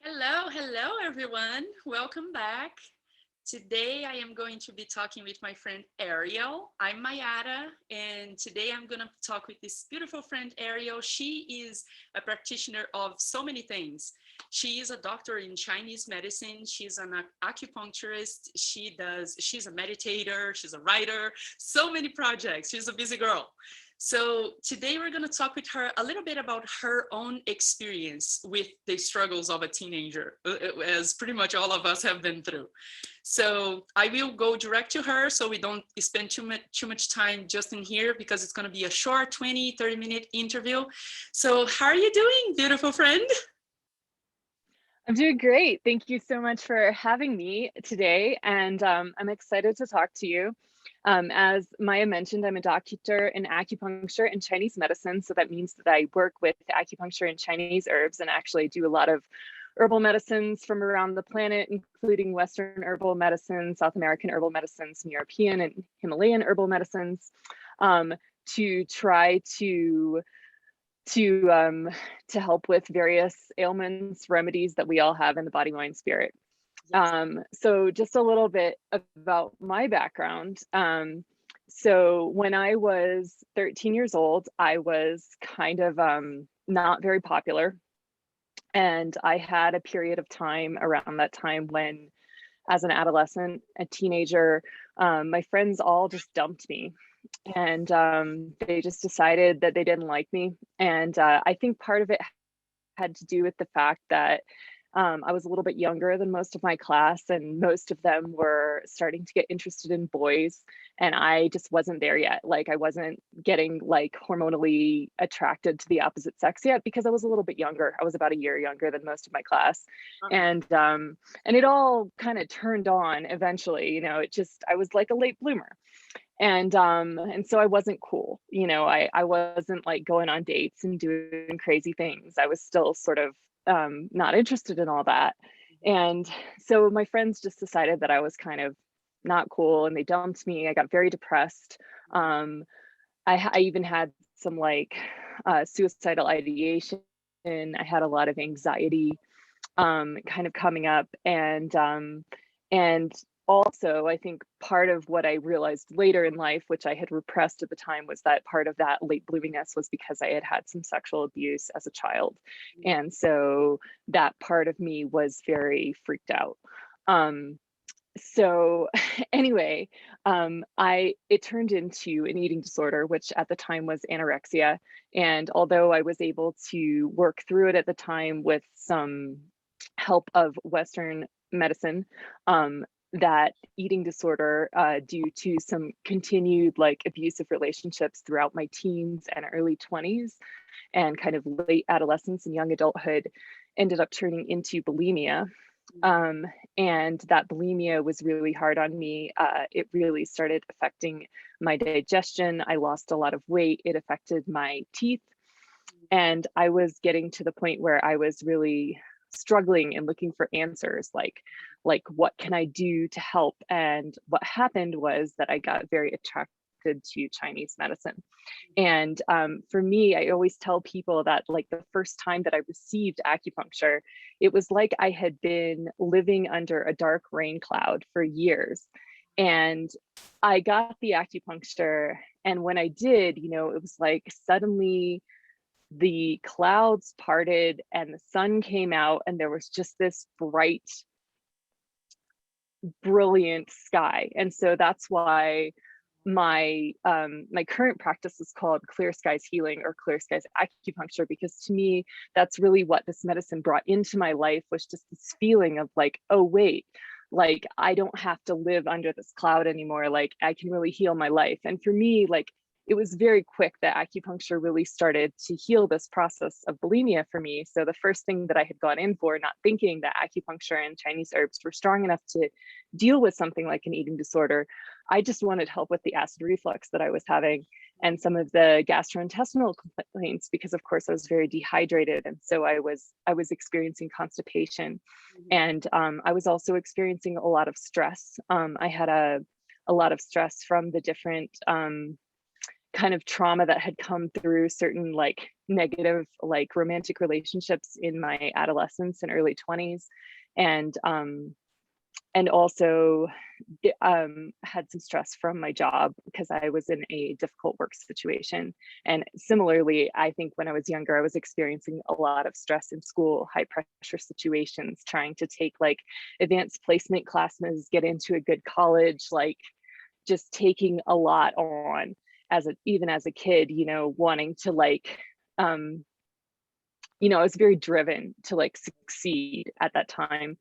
Hello everyone. Welcome back. Today I am going to be talking with my friend Ariel. I'm Mayara, and today I'm going to talk with this beautiful friend Ariel. She is a practitioner of so many things. She is a doctor in Chinese medicine. She's an acupuncturist. She's a meditator. She's a writer. So many projects. She's a busy girl. So today we're going to talk with her a little bit about her own experience with the struggles of a teenager, as pretty much all of us have been through. So I will go direct to her so we don't spend too much time just in here because it's going to be a short 20-30 minute interview. So how are you doing, beautiful friend? I'm doing great. Thank you so much for having me today. And I'm excited to talk to you. As Maya mentioned, I'm a doctor in acupuncture and Chinese medicine. So that means that I work with acupuncture and Chinese herbs and actually do a lot of herbal medicines from around the planet, including Western herbal medicine, South American herbal medicines, and European and Himalayan herbal medicines, to try to um, to help with various ailments, remedies that we all have in the body, mind, spirit. Yes. So just a little bit about my background. So when I was 13 years old, I was kind of not very popular. And I had a period of time around that time when, as an adolescent, a teenager, my friends all just dumped me and they just decided that they didn't like me. And I think part of it had to do with the fact that I was a little bit younger than most of my class, and most of them were starting to get interested in boys. And I just wasn't there yet. Like, I wasn't getting like hormonally attracted to the opposite sex yet because I was a little bit younger. I was about a year younger than most of my class. Uh-huh. And it all kind of turned on eventually. I was like a late bloomer. And so I wasn't cool. I wasn't like going on dates and doing crazy things. I was still sort of not interested in all that. And so my friends just decided that I was kind of not cool and they dumped me. I got very depressed. I even had some like suicidal ideation. I had a lot of anxiety kind of coming up. And also, I think part of what I realized later in life, which I had repressed at the time, was that part of that late bloominess was because I had had some sexual abuse as a child. And so that part of me was very freaked out. So anyway, it turned into an eating disorder, which at the time was anorexia. And although I was able to work through it at the time with some help of Western medicine, that eating disorder, due to some continued like abusive relationships throughout my teens and early 20s and kind of late adolescence and young adulthood, ended up turning into bulimia. Um, and that bulimia was really hard on me. It really started affecting my digestion. I lost a lot of weight. It affected my teeth. And I was getting to the point where I was really struggling and looking for answers, like what can I do to help? And what happened was that I got very attracted to Chinese medicine. And for me, I always tell people that like the first time that I received acupuncture, it was like I had been living under a dark rain cloud for years. And I got the acupuncture. And when I did, it was like suddenly the clouds parted and the sun came out, and there was just this bright, brilliant sky. And so that's why my current practice is called Clear Skies Healing or Clear Skies Acupuncture, because to me that's really what this medicine brought into my life, was just this feeling of like, oh wait, like I don't have to live under this cloud anymore, like I can really heal my life. And for me, like, it was very quick that acupuncture really started to heal this process of bulimia for me. So the first thing that I had gone in for, not thinking that acupuncture and Chinese herbs were strong enough to deal with something like an eating disorder, I just wanted help with the acid reflux that I was having and some of the gastrointestinal complaints, because of course I was very dehydrated. And so I was experiencing constipation. And I was also experiencing a lot of stress. I had a lot of stress from the different kind of trauma that had come through certain like negative like romantic relationships in my adolescence and early 20s, and also had some stress from my job because I was in a difficult work situation. And similarly, I think when I was younger, I was experiencing a lot of stress in school, high pressure situations, trying to take like advanced placement classes, get into a good college, like just taking a lot on as a even as a kid, wanting to like I was very driven to like succeed at that time.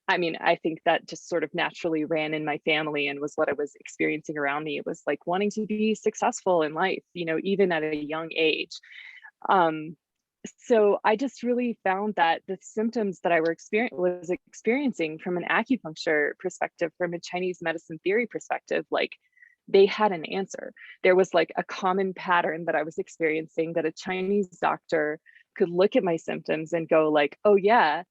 I mean, I think that just sort of naturally ran in my family and was what I was experiencing around me. It was like wanting to be successful in life, even at a young age. Um, so I just really found that the symptoms that I was experiencing from an acupuncture perspective, from a Chinese medicine theory perspective, like they had an answer. There was like a common pattern that I was experiencing that a Chinese doctor could look at my symptoms and go like, oh yeah,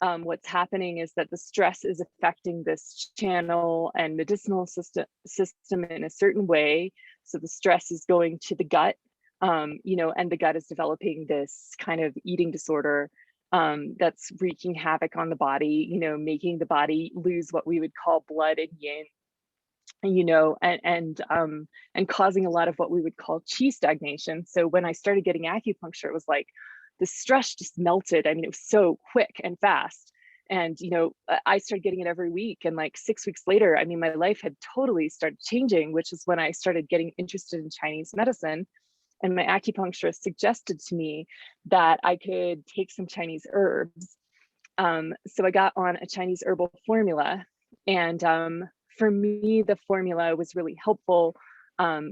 what's happening is that the stress is affecting this channel and medicinal system in a certain way. So the stress is going to the gut, and the gut is developing this kind of eating disorder that's wreaking havoc on the body, making the body lose what we would call blood and yin, and causing a lot of what we would call qi stagnation. So when I started getting acupuncture, it was like the stress just melted. I mean, it was so quick and fast. And I started getting it every week, and like 6 weeks later, I mean, my life had totally started changing, which is when I started getting interested in Chinese medicine. And my acupuncturist suggested to me that I could take some Chinese herbs. So I got on a Chinese herbal formula, and for me, the formula was really helpful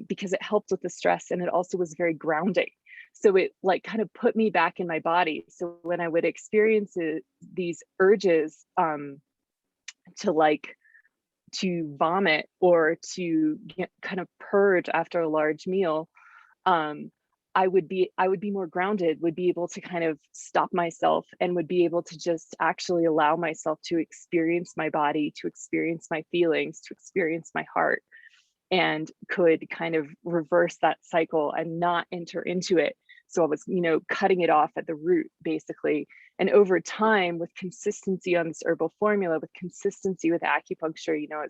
because it helped with the stress, and it also was very grounding. So it like kind of put me back in my body. So when I would experience these urges to vomit or to kind of purge after a large meal, um, I would be more grounded, would be able to kind of stop myself, and would be able to just actually allow myself to experience my body, to experience my feelings, to experience my heart, and could kind of reverse that cycle and not enter into it. So I was, cutting it off at the root, basically. And over time, with consistency on this herbal formula, with consistency with acupuncture, I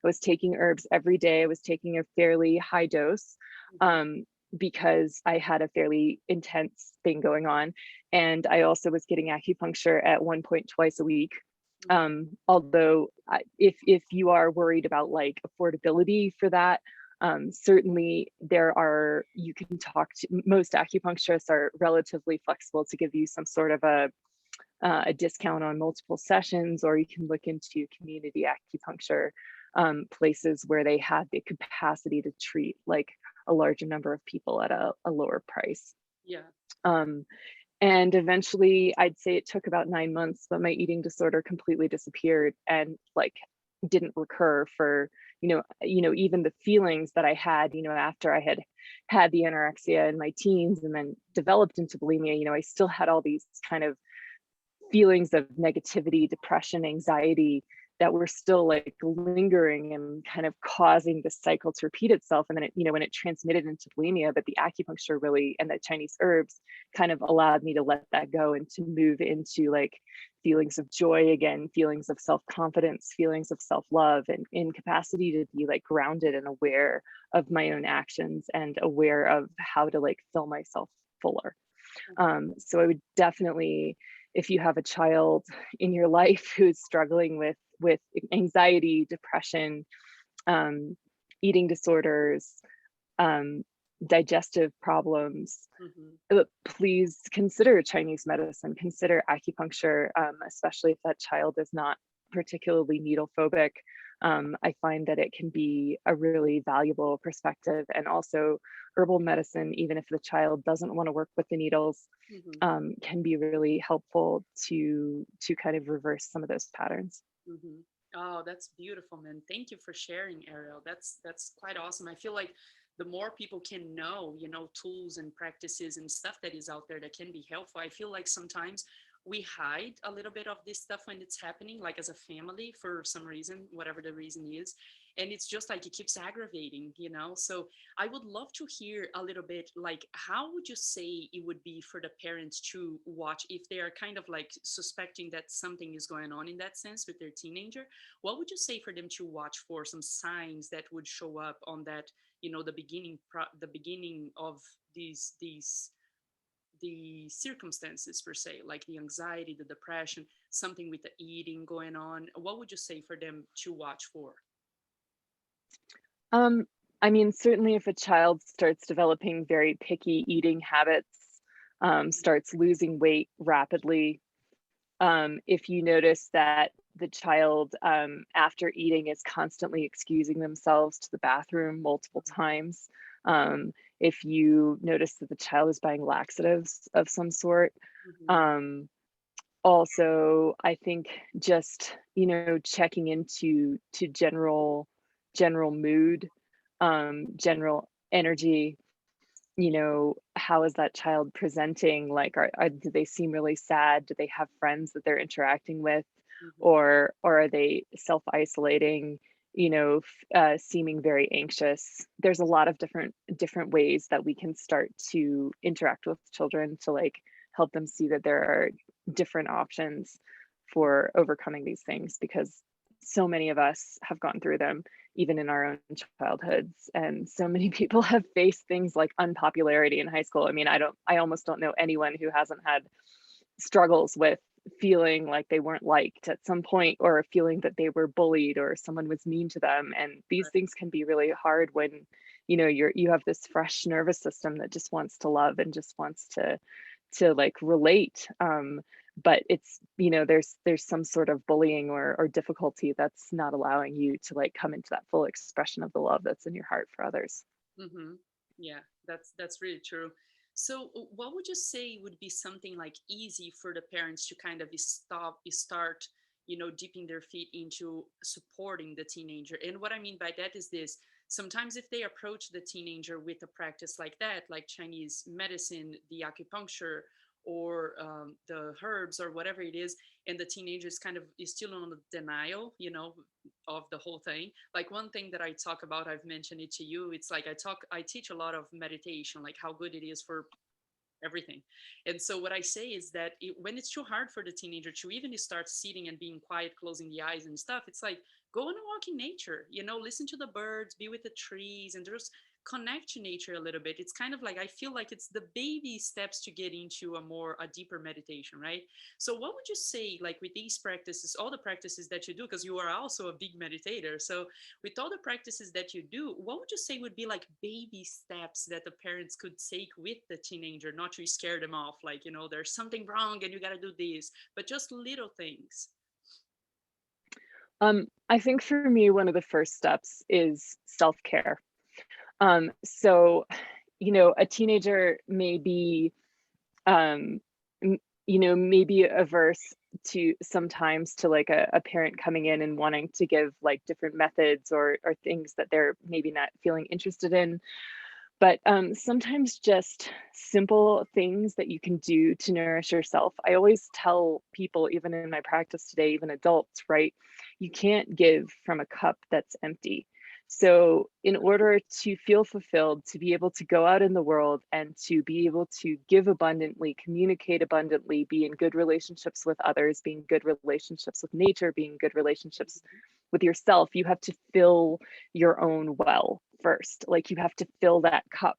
was taking herbs every day. I was taking a fairly high dose because I had a fairly intense thing going on. And I also was getting acupuncture at one point twice a week. Although if you are worried about like affordability for that, certainly you can talk to most acupuncturists are relatively flexible to give you some sort of a discount on multiple sessions, or you can look into community acupuncture places where they have the capacity to treat like a larger number of people at a lower price. Yeah. And eventually, I'd say it took about 9 months, but my eating disorder completely disappeared and like didn't recur for, even the feelings that I had, after I had the anorexia in my teens and then developed into bulimia. I still had all these kind of feelings of negativity, depression, anxiety that were still like lingering and kind of causing the cycle to repeat itself. And then when it transmitted into bulimia, but the acupuncture really and the Chinese herbs kind of allowed me to let that go and to move into like feelings of joy again, feelings of self-confidence, feelings of self-love, and in capacity to be like grounded and aware of my own actions and aware of how to like fill myself fuller. So I would definitely, if you have a child in your life who's struggling with anxiety, depression, eating disorders, digestive problems, please consider Chinese medicine, consider acupuncture, especially if that child is not particularly needle phobic. I find that it can be a really valuable perspective, and also herbal medicine, even if the child doesn't want to work with the needles, can be really helpful to kind of reverse some of those patterns. Oh, that's beautiful, man. Thank you for sharing, Ariel. That's quite awesome. I feel like the more people can know, tools and practices and stuff that is out there that can be helpful. I feel like sometimes we hide a little bit of this stuff when it's happening, like as a family for some reason, whatever the reason is. And it's just like it keeps aggravating, you know? So I would love to hear a little bit, like, how would you say it would be for the parents to watch if they are kind of like suspecting that something is going on in that sense with their teenager? What would you say for them to watch for, some signs that would show up on that, you know, the beginning of these the circumstances per se, like the anxiety, the depression, something with the eating going on? What would you say for them to watch for? Um, I mean, certainly if a child starts developing very picky eating habits, starts losing weight rapidly, if you notice that the child, after eating, is constantly excusing themselves to the bathroom multiple times, if you notice that the child is buying laxatives of some sort, Mm-hmm. um, also, I think just, checking into to general mood, general energy, how is that child presenting? Like, do they seem really sad? Do they have friends that they're interacting with? Mm-hmm. Or are they self-isolating, seeming very anxious? There's a lot of different ways that we can start to interact with children to like help them see that there are different options for overcoming these things, because so many of us have gone through them even in our own childhoods, and so many people have faced things like unpopularity in high school. I mean, I almost don't know anyone who hasn't had struggles with feeling like they weren't liked at some point, or feeling that they were bullied or someone was mean to them. And these Right. things can be really hard when you have this fresh nervous system that just wants to love and just wants to like relate. But it's, there's some sort of bullying or difficulty that's not allowing you to like come into that full expression of the love that's in your heart for others. Mm-hmm. Yeah, that's really true. So, what would you say would be something like easy for the parents to kind of start, you know, dipping their feet into supporting the teenager? And what I mean by that is this: sometimes if they approach the teenager with a practice like that, like Chinese medicine, the acupuncture, or the herbs, or whatever it is, and the teenager is kind of is still on the denial, you know, of the whole thing. Like one thing that I talk about, I've mentioned it to you, it's like I teach a lot of meditation, like how good it is for everything. And so what I say is that when it's too hard for the teenager to even start sitting and being quiet, closing the eyes and stuff, it's like go on a walk in nature, you know, listen to the birds, be with the trees, and just connect to nature a little bit. It's kind of like I feel like it's the baby steps to get into a deeper meditation, right? So what would you say, like with these practices, all the practices that you do, because you are also a big meditator, so with all the practices that you do, what would you say would be like baby steps that the parents could take with the teenager, not to scare them off, like, you know, there's something wrong and you got to do this, but just little things? I think for me, one of the first steps is self-care. So, a teenager may be, um, maybe averse to sometimes to like a parent coming in and wanting to give like different methods or things that they're maybe not feeling interested in. But sometimes just simple things that you can do to nourish yourself. I always tell people, even in my practice today, even adults, right? You can't give from a cup that's empty. So, in order to feel fulfilled, to be able to go out in the world and to be able to give abundantly, communicate abundantly, be in good relationships with others, be in good relationships with nature, be in good relationships with yourself, you have to fill your own well first. Like you have to fill that cup.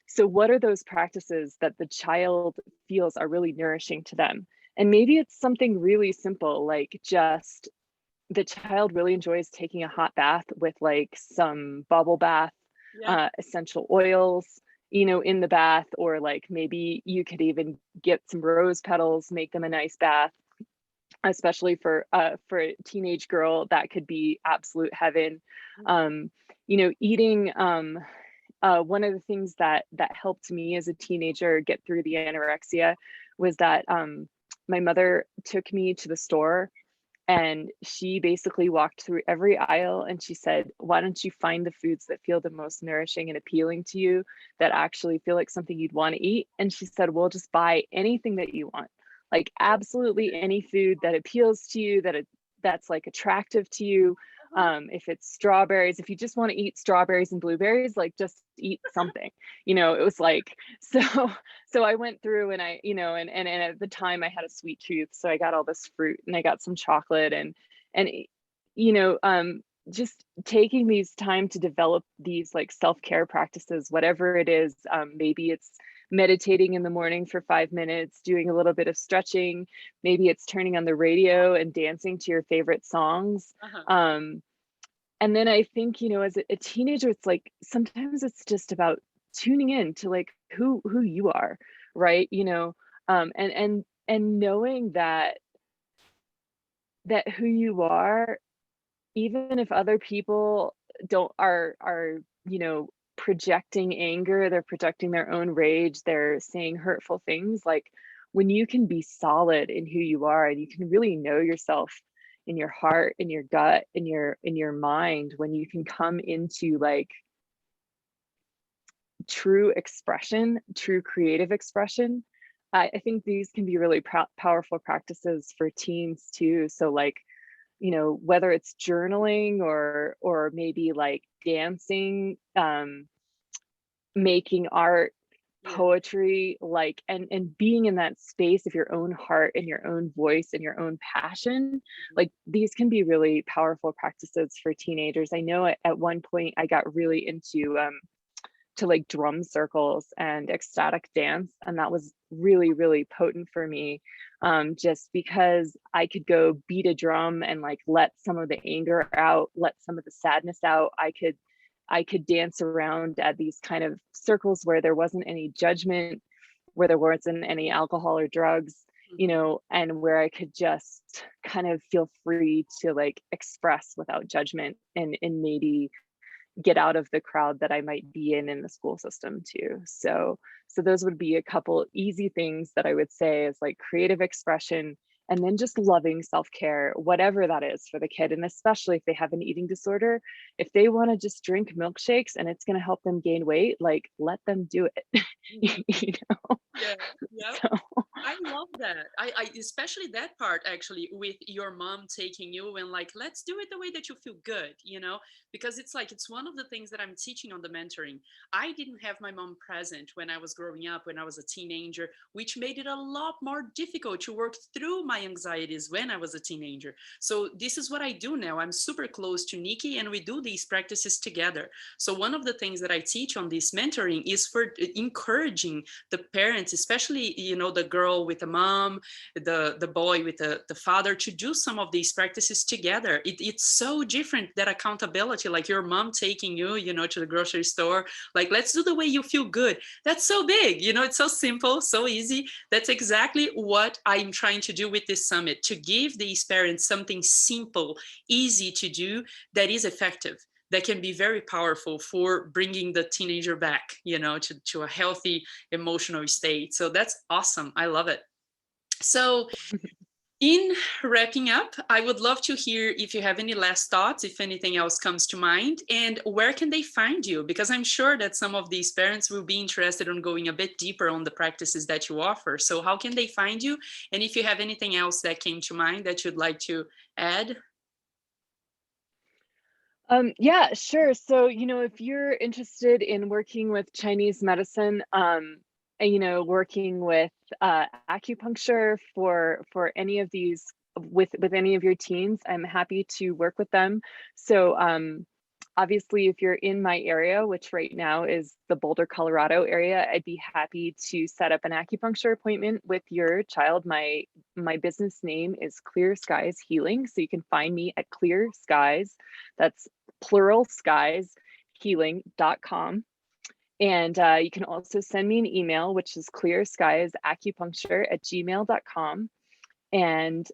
So, what are those practices that the child feels are really nourishing to them? And maybe it's something really simple, like just the child really enjoys taking a hot bath with like some bubble bath, Yeah. essential oils, in the bath, or like maybe you could even get some rose petals, make them a nice bath, especially for a teenage girl. That could be absolute heaven. Mhm. um eating, one of the things that helped me as a teenager get through the anorexia was that my mother took me to the store, and she basically walked through every aisle and she said, why don't you find the foods that feel the most nourishing and appealing to you, that actually feel like something you'd want to eat? And she said, well, just buy anything that you want. like absolutely any food that appeals to you, that's like attractive to you. If it's strawberries, if you just want to eat strawberries and blueberries, like just eat something, it was like, so, so I went through and I, and at the time I had a sweet tooth. So I got all this fruit and I got some chocolate and, you know, um, just taking these time to develop these like self-care practices, whatever it is. Maybe it's meditating in the morning for 5 minutes, doing a little bit of stretching. Maybe it's turning on the radio and dancing to your favorite songs. Uh-huh. And then I think, as a teenager, it's like sometimes it's just about tuning in to like who you are, right? And knowing that who you are, even if other people don't are projecting anger, they're projecting their own rage, they're saying hurtful things, like when you can be solid in who you are and you can really know yourself in your heart, in your gut, in your mind, when you can come into like true expression, true creative expression, I think these can be really powerful practices for teens too. So like, whether it's journaling or maybe like dancing, making art, Yeah. poetry, like and being in that space of your own heart and your own voice and your own passion, Mhm. like these can be really powerful practices for teenagers. I know at one point I got really into to like drum circles and ecstatic dance. And that was really, really potent for me. Just because I could go beat a drum and like let some of the anger out, let some of the sadness out. I could dance around at these kind of circles where there wasn't any judgment, where there wasn't any alcohol or drugs, Mhm. and where I could just kind of feel free to like express without judgment and maybe get out of the crowd that I might be in the school system too. So those would be a couple easy things that I would say is like creative expression and then just loving self-care, whatever that is for the kid. And especially if they have an eating disorder, if they want to just drink milkshakes and it's going to help them gain weight, like let them do it. Mhm. you know? Yeah. Yeah. So I love that. I especially that part actually with your mom taking you and like, let's do it the way that you feel good, because it's like, it's one of the things that I'm teaching on the mentoring. I didn't have my mom present when I was growing up, when I was a teenager, which made it a lot more difficult to work through my anxieties when I was a teenager. So this is what I do now. I'm super close to Nikki and we do these practices together. So one of the things that I teach on this mentoring is for encouraging the parents, especially the girl with the mom, the boy with the father, to do some of these practices together. It's so different, that accountability, like your mom taking you to the grocery store, like let's do the way you feel good. That's so big, it's so simple, so easy. That's exactly what I'm trying to do with this summit, to give these parents something simple, easy to do, that is effective, that can be very powerful for bringing the teenager back, to a healthy emotional state. So that's awesome. I love it. So, in wrapping up, I would love to hear if you have any last thoughts, if anything else comes to mind, and where can they find you? Because I'm sure that some of these parents will be interested in going a bit deeper on the practices that you offer. So, how can they find you? And if you have anything else that came to mind that you'd like to add? yeah, sure. So, if you're interested in working with Chinese medicine, and, working with acupuncture for any of these with any of your teens, I'm happy to work with them. So, obviously, if you're in my area, which right now is the Boulder, Colorado area, I'd be happy to set up an acupuncture appointment with your child. My business name is Clear Skies Healing, so you can find me at Clear Skies. That's plural skies healing.com. And you can also send me an email, which is clearskiesacupuncture@gmail.com. And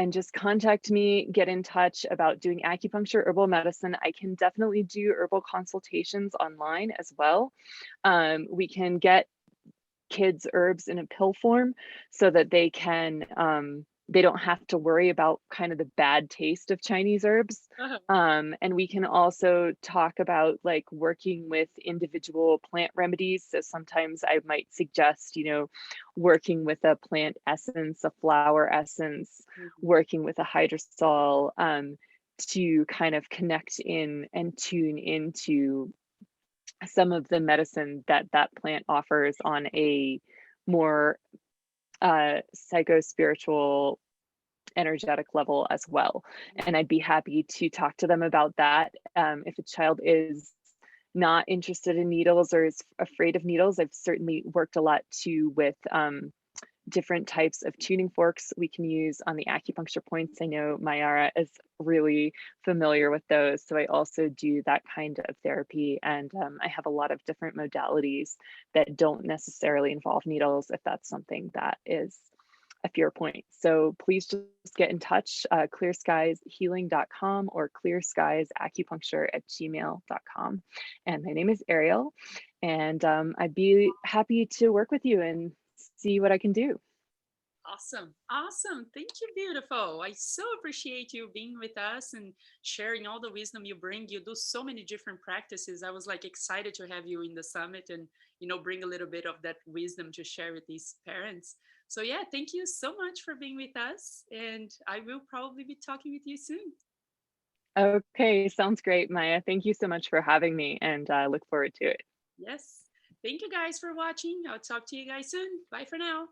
just contact me, get in touch about doing acupuncture, herbal medicine. I can definitely do herbal consultations online as well. We can get kids herbs in a pill form so that they can they don't have to worry about kind of the bad taste of Chinese herbs. Uh-huh. And we can also talk about like working with individual plant remedies. So sometimes I might suggest, working with a plant essence, a flower essence, Mhm. working with a hydrosol, to kind of connect in and tune into some of the medicine that that plant offers on a more psycho spiritual energetic level as well. And I'd be happy to talk to them about that. If a child is not interested in needles or is afraid of needles, I've certainly worked a lot too with different types of tuning forks we can use on the acupuncture points. I know Mayara is really familiar with those. So I also do that kind of therapy. And I have a lot of different modalities that don't necessarily involve needles if that's something that is a fear point. So please just get in touch, clearskieshealing.com or clearskiesacupuncture@gmail.com. And my name is Ariel, and I'd be happy to work with you and see what I can do. Awesome. Awesome. Thank you, beautiful. I so appreciate you being with us and sharing all the wisdom you bring. You do so many different practices. I was like excited to have you in the summit and, bring a little bit of that wisdom to share with these parents. So, yeah, thank you so much for being with us. And I will probably be talking with you soon. Okay, sounds great, Maya. Thank you so much for having me, and I look forward to it. Yes. Thank you guys for watching. I'll talk to you guys soon. Bye for now.